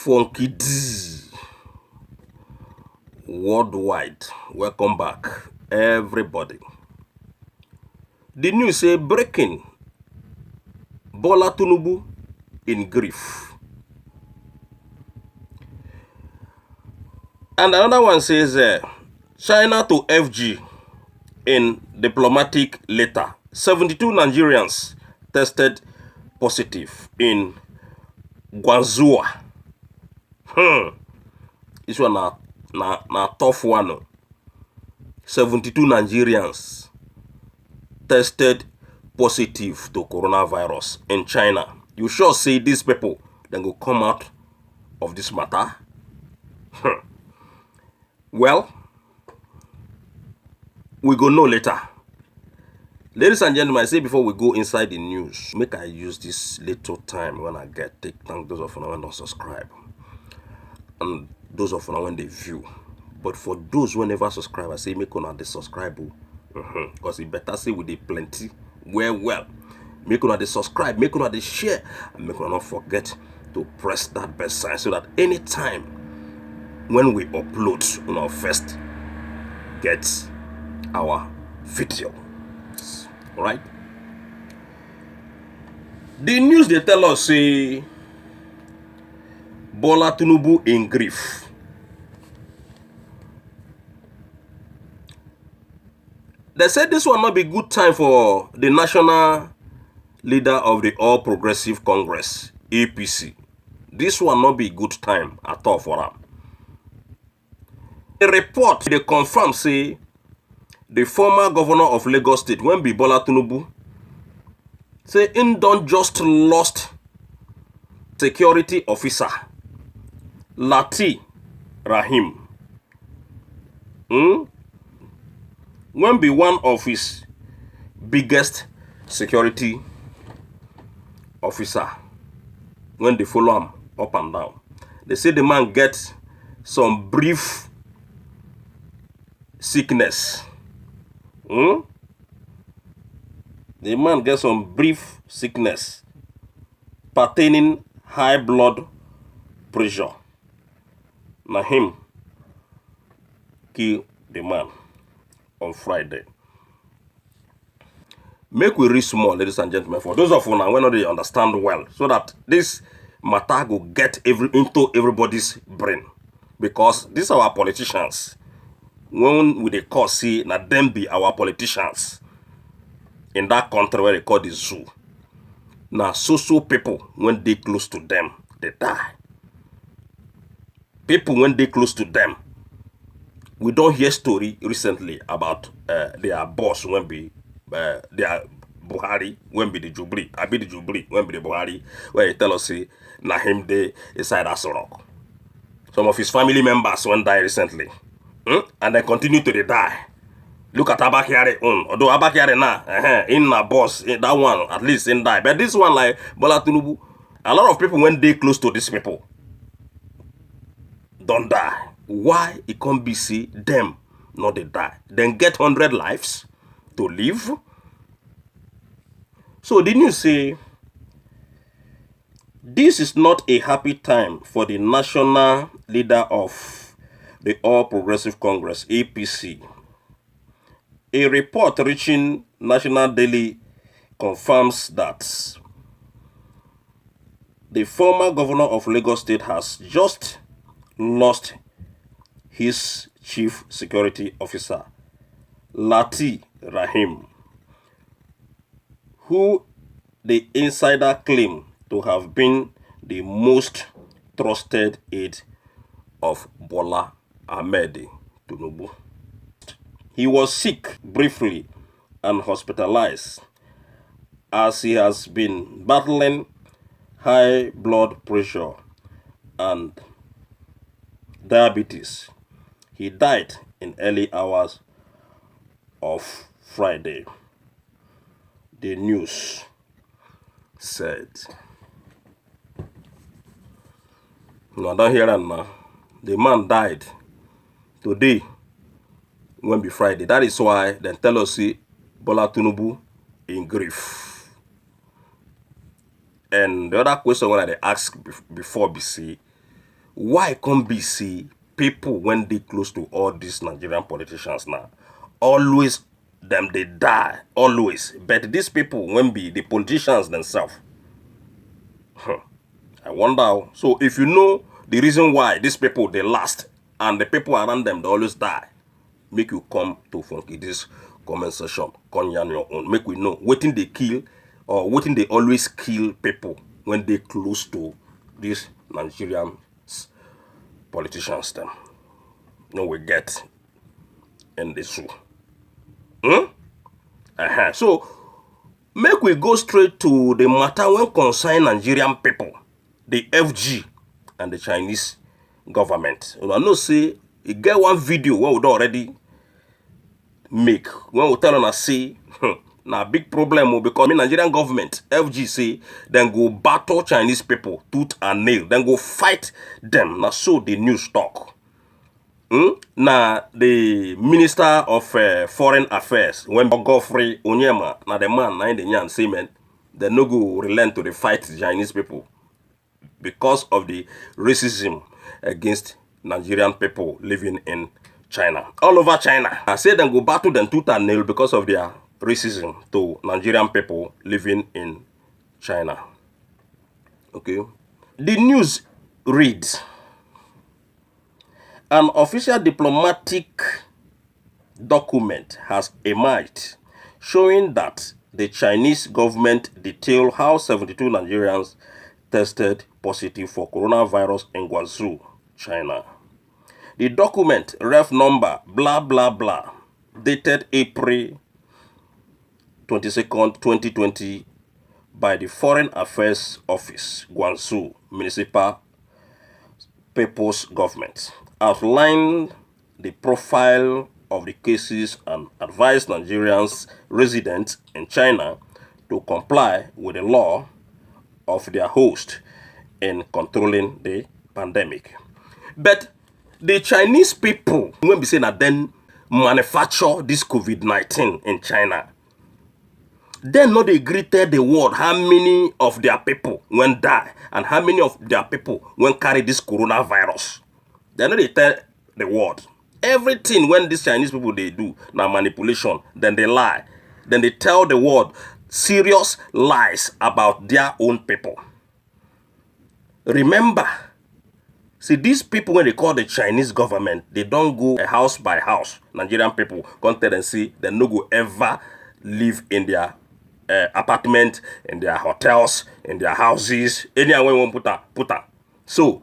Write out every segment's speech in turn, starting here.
Funky D worldwide, welcome back everybody. The news say breaking, Bola Tinubu in grief. And another one says China to FG in diplomatic letter. 72 Nigerians tested positive in Guangzhou. This one na tough one. 72 Nigerians tested positive to coronavirus in China. You sure see these people then go come out of this matter? Well, we go know later. Ladies and gentlemen, I say before we go inside the news, make I use this little time when I get take thank those of you when don't subscribe and those of you when they view. But for those who never subscribe, I say make una dey subscribe because it better say with the plenty well. Make una dey subscribe, make una dey share, and make una not forget to press that bell sign so that anytime when we upload, una first get our video. All right. The news they tell us say Bola Tinubu in grief. They said this will not be good time for the national leader of the All Progressive Congress, APC. This will not be good time at all for them. A report they confirm say the former governor of Lagos State, when be Bola Tinubu, say him don't just lost security officer Lati Rahim. When be one of his biggest security officer, when they follow him up and down. They say the man gets some brief sickness. The man gets some brief sickness pertaining high blood pressure. Now him kill the man on Friday. Make we read small, ladies and gentlemen, for those of you now when they understand well, so that this matter will get into everybody's brain. Because these are our politicians. When we they call see na them be our politicians in that country where they call the zoo. Now so people when they close to them, they die. People when they close to them. We don't hear story recently about their boss when be their Buhari when be the Jubilee. I be the Jubilee when be the Buhari where he tell us say na him dey inside Asorok. Some of his family members went die recently. And they continue to die. Look at Abakiare own. Although Abakiare now, in a boss, that one at least in die. But this one like Bola Tinubu, a lot of people when they close to these people don't die. Why it can't be see them not they die? Then get 100 lives to live. So the news say this is not a happy time for the national leader of the All Progressive Congress, APC. A report reaching National Daily confirms that the former governor of Lagos State has just lost his chief security officer, Lati Rahim, who the insider claimed to have been the most trusted aide of Bola Ahmed Tinubu. He was sick briefly and hospitalized as he has been battling high blood pressure and diabetes. He died in early hours of Friday, the news said. No, I don't hear that now. The man died today when be Friday. That is why they tell us see Bola Tinubu in grief. And the other question when I asked before BC, why can't be see people when they close to all these Nigerian politicians now? Always them they die, always. But these people when be the politicians themselves. I wonder. So if you know the reason why these people they last and the people around them they always die, make you come to Funky this comment section, come yarn your own. Make we know waiting they kill or waiting they always kill people when they close to these Nigerian politicians. Them, no, we get in the zoo. So make we go straight to the matter when concern Nigerian people, the FG and the Chinese government. I know say you get one video where we don't already make when we tell us say na big problem because Nigerian government FG say then go battle Chinese people tooth and nail, then go fight them. Now so the news talk. Now the Minister of Foreign Affairs when Godfrey Onyema, now the man na in the nyan say man, they no go relent to the fight the Chinese people because of the racism against Nigerian people living in China, all over China. I say them go battle them tooth and nail because of their racism to Nigerian people living in China. Okay, the news reads. An official diplomatic document has emerged showing that the Chinese government detailed how 72 Nigerians tested positive for coronavirus in Guangzhou, China. The document, ref number, blah, blah, blah, dated April 22nd, 2020 by the Foreign Affairs Office, Guangzhou Municipal People's Government, outlined the profile of the cases and advised Nigerians residents in China to comply with the law of their host in controlling the pandemic. But the Chinese people, when we say that then manufacture this COVID-19 in China, then not they greeted the world how many of their people when die and how many of their people when carry this coronavirus. They know they tell the world. Everything when these Chinese people they do now manipulation, then they lie. Then they tell the world serious lies about their own people. Remember, see these people when they call the Chinese government, they don't go house by house. Nigerian people come tell and see they no go ever live in their apartment, in their hotels, in their houses, anywhere we want put her. So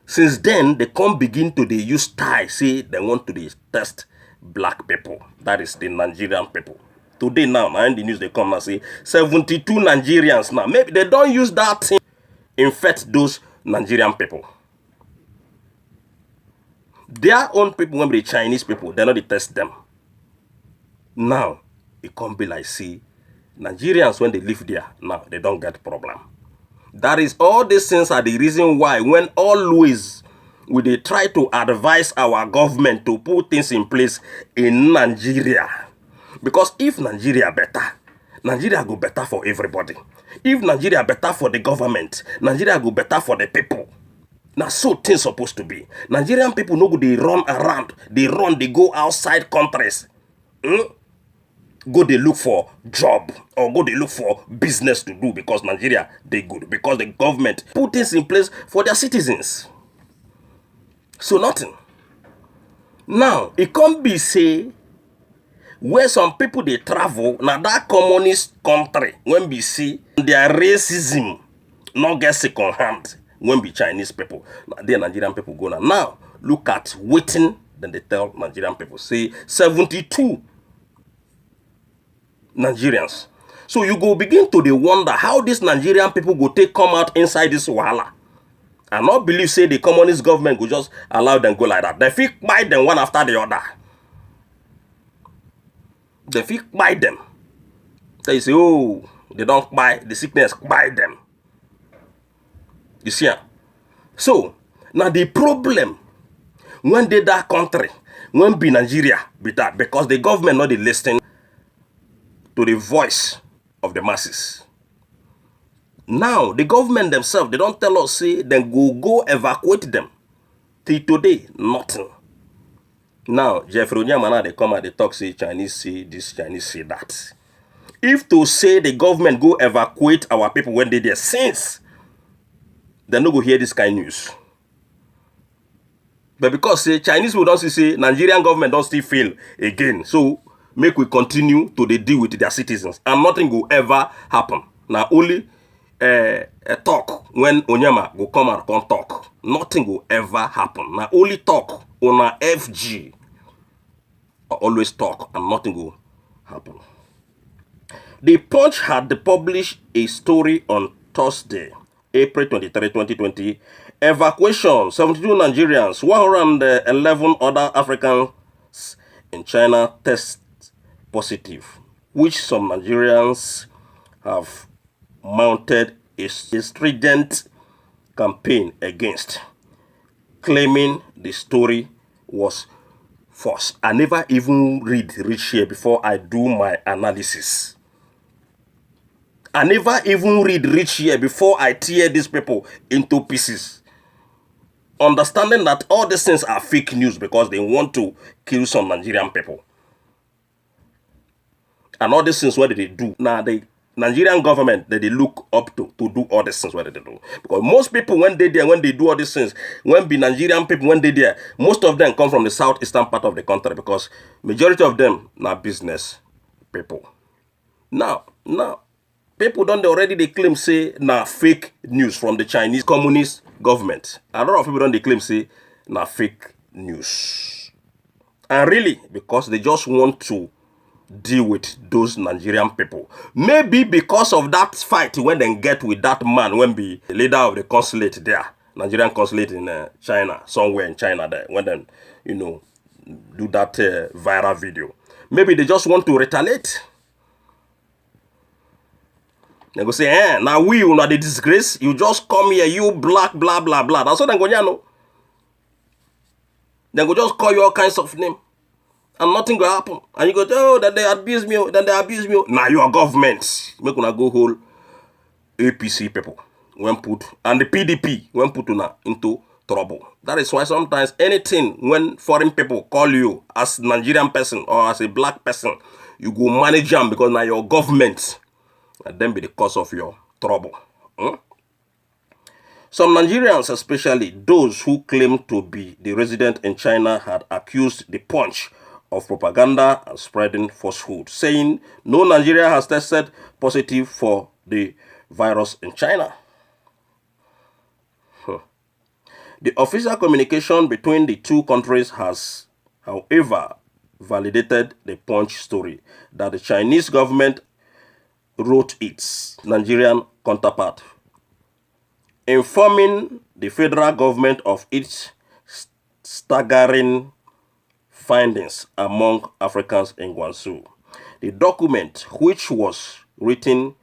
since then, they come begin to they use tie, say they want to test black people. That is the Nigerian people. Today now, in the news they come and say 72 Nigerians now. Maybe they don't use that thing infect those Nigerian people. Their own people, when the Chinese people, they know they test them. Now, it can't be like see Nigerians when they live there, now they don't get problem. That is all these things are the reason why when always they try to advise our government to put things in place in Nigeria. Because if Nigeria better, Nigeria go better for everybody. If Nigeria better for the government, Nigeria go better for the people. Now so things supposed to be. Nigerian people no go they run around, they go outside countries. Go they look for job or go they look for business to do because Nigeria they good because the government put things in place for their citizens. So nothing. Now it can't be say where some people they travel now that communist country when we see their racism not get second hand when be Chinese people. Then Nigerian people go now look at waiting. Then they tell Nigerian people say 72 Nigerians. So you go begin to wonder how these Nigerian people go take come out inside this wahala. And not believe say the communist government go just allow them go like that. They fit buy them one after the other. They fit buy them. They say, oh, they don't buy the sickness, buy them. You see? So now the problem when they that country, when be Nigeria, be that because the government not listening to the voice of the masses. Now, the government themselves, they don't tell us, say, then go evacuate them. Till today, nothing. Now, Jeffrey Onyamana, they come and they talk, say, Chinese say this, Chinese say that. If to say the government go evacuate our people when they there since, they no go hear this kind of news. But because say Chinese people don't say Nigerian government don't still fail again. So make we continue to deal with their citizens. And nothing will ever happen. Now only a talk when Onyema go come and come talk. Nothing will ever happen. Now only talk on a FG. Always talk and nothing will happen. The Punch had published a story on Thursday, April 23, 2020. Evacuation, 72 Nigerians, 111 other Africans in China test positive, which some Nigerians have mounted a stringent campaign against, claiming the story was false. I never even reach here before I do my analysis. I never even reach here before I tear these people into pieces. Understanding that all these things are fake news because they want to kill some Nigerian people. And all these things, what did they do? Now, the Nigerian government, they look up to do all these things, what did they do? Because most people, when they there, when they do all these things, when the Nigerian people, when they there, most of them come from the southeastern part of the country because majority of them are business people. Now, people don't already they claim say fake news from the Chinese Communist government. A lot of people don't they claim say fake news. And really, because they just want to deal with those Nigerian people. Maybe because of that fight when they get with that man, when be the leader of the consulate there, Nigerian consulate in China, somewhere in China there, when then, do that viral video. Maybe they just want to retaliate. They go say, now we will not the disgrace. You just come here, you black, blah, blah, blah. That's what they go, know. They go just call you all kinds of names. And nothing will happen. And you go, oh, that they abuse me, that they abuse me. Now your government. Make una go hold APC people. When put, and the PDP, when put into trouble. That is why sometimes anything, when foreign people call you as Nigerian person or as a black person, you go manage them because now your government. And then be the cause of your trouble. Some Nigerians, especially those who claim to be the resident in China, had accused the Punch of propaganda and spreading falsehood, saying no Nigeria has tested positive for the virus in China. The official communication between the two countries has, however, validated the Punch story that the Chinese government wrote its Nigerian counterpart, informing the federal government of its staggering findings among Africans in Guangzhou. The document, which was written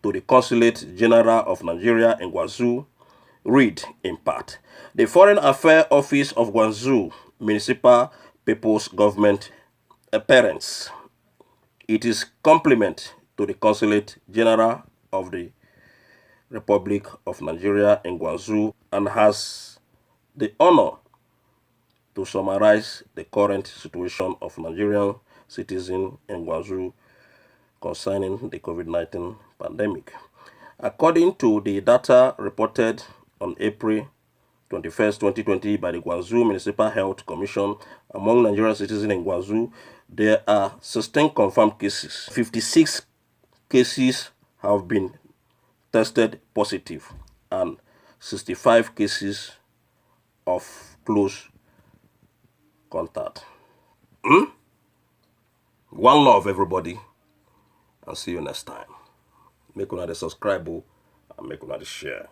to the Consulate General of Nigeria in Guangzhou, read in part, the Foreign Affairs Office of Guangzhou Municipal People's Government Parents. It is complement to the Consulate General of the Republic of Nigeria in Guangzhou and has the honor to summarize the current situation of Nigerian citizens in Guangzhou concerning the COVID-19 pandemic. According to the data reported on April 21st, 2020 by the Guangzhou Municipal Health Commission, among Nigerian citizens in Guangzhou, there are 16 confirmed cases. 56 cases have been tested positive and 65 cases of close contact. One love, everybody, and see you next time. Make una the subscribe and make una the share.